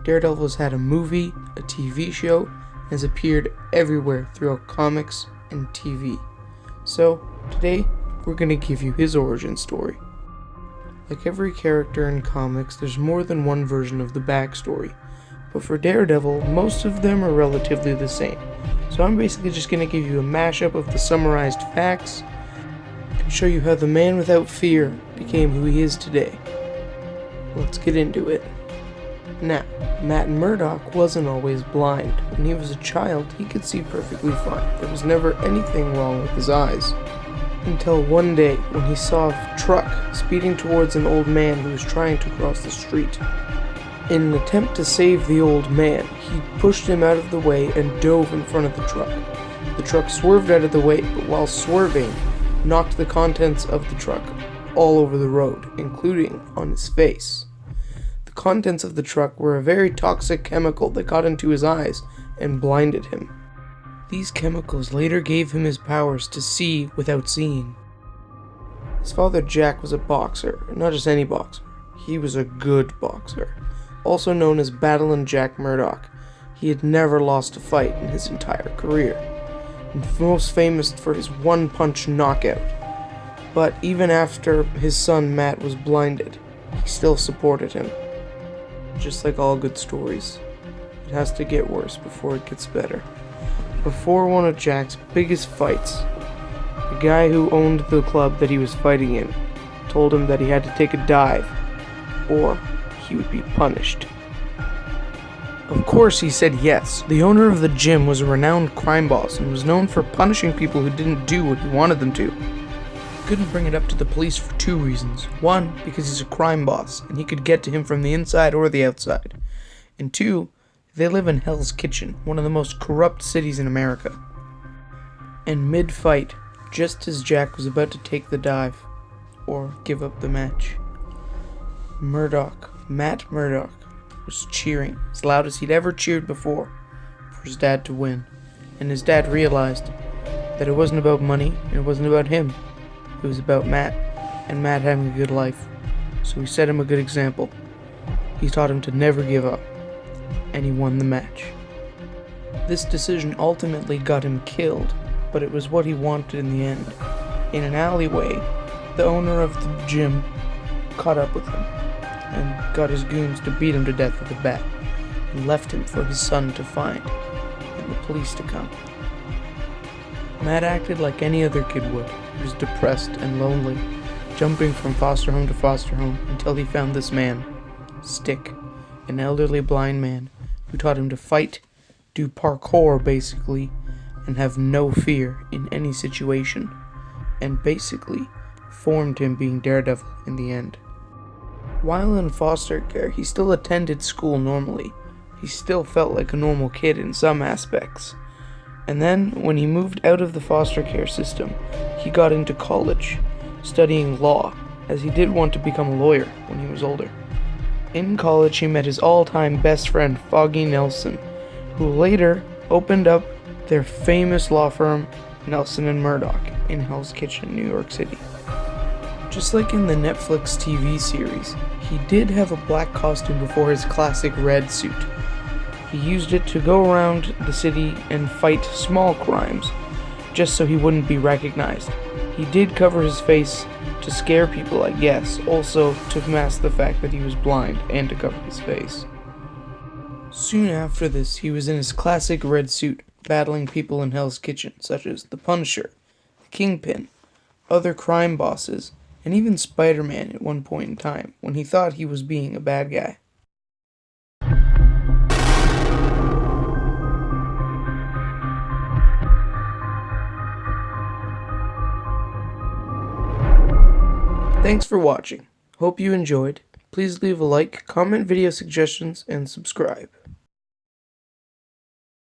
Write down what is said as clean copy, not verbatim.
Daredevil has had a movie, a TV show, and has appeared everywhere throughout comics and TV. So, today, we're going to give you his origin story. Like every character in comics, there's more than one version of the backstory. But for Daredevil, most of them are relatively the same. So I'm basically just going to give you a mashup of the summarized facts and show you how the man without fear became who he is today. Let's get into it. Now, Matt Murdock wasn't always blind. When he was a child, he could see perfectly fine. There was never anything wrong with his eyes. Until one day, when he saw a truck speeding towards an old man who was trying to cross the street. In an attempt to save the old man, he pushed him out of the way and dove in front of the truck. The truck swerved out of the way, but while swerving, knocked the contents of the truck all over the road, including on his face. The contents of the truck were a very toxic chemical that got into his eyes and blinded him. These chemicals later gave him his powers to see without seeing. His father Jack was a boxer, and not just any boxer. He was a good boxer, also known as Battlin' Jack Murdock. He had never lost a fight in his entire career, and most famous for his one-punch knockout. But even after his son Matt was blinded, he still supported him. Just like all good stories, it has to get worse before it gets better. Before one of Jack's biggest fights, the guy who owned the club that he was fighting in told him that he had to take a dive, or he would be punished. Of course he said yes. The owner of the gym was a renowned crime boss and was known for punishing people who didn't do what he wanted them to. He couldn't bring it up to the police for two reasons. One, because he's a crime boss and he could get to him from the inside or the outside. And two, they live in Hell's Kitchen, one of the most corrupt cities in America. And mid-fight, just as Jack was about to take the dive, or give up the match, Matt Murdock, was cheering as loud as he'd ever cheered before for his dad to win. And his dad realized that it wasn't about money and it wasn't about him. It was about Matt, and Matt having a good life. So he set him a good example. He taught him to never give up, and he won the match. This decision ultimately got him killed, but it was what he wanted in the end. In an alleyway, the owner of the gym caught up with him and got his goons to beat him to death with a bat, and left him for his son to find and the police to come. Matt acted like any other kid would. He was depressed and lonely, jumping from foster home to foster home until he found this man, Stick, an elderly blind man who taught him to fight, do parkour basically, and have no fear in any situation, and basically formed him being Daredevil in the end. While in foster care, he still attended school normally. He still felt like a normal kid in some aspects. And then, when he moved out of the foster care system, he got into college, studying law, as he did want to become a lawyer when he was older. In college, he met his all-time best friend, Foggy Nelson, who later opened up their famous law firm, Nelson and Murdock, in Hell's Kitchen, New York City. Just like in the Netflix TV series, he did have a black costume before his classic red suit. He used it to go around the city and fight small crimes, just so he wouldn't be recognized. He did cover his face to scare people, I guess, also to mask the fact that he was blind and to cover his face. Soon after this, he was in his classic red suit, battling people in Hell's Kitchen, such as the Punisher, the Kingpin, other crime bosses, and even Spider-Man at one point in time, when he thought he was being a bad guy. Thanks for watching. Hope you enjoyed. Please leave a like, comment video suggestions, and subscribe.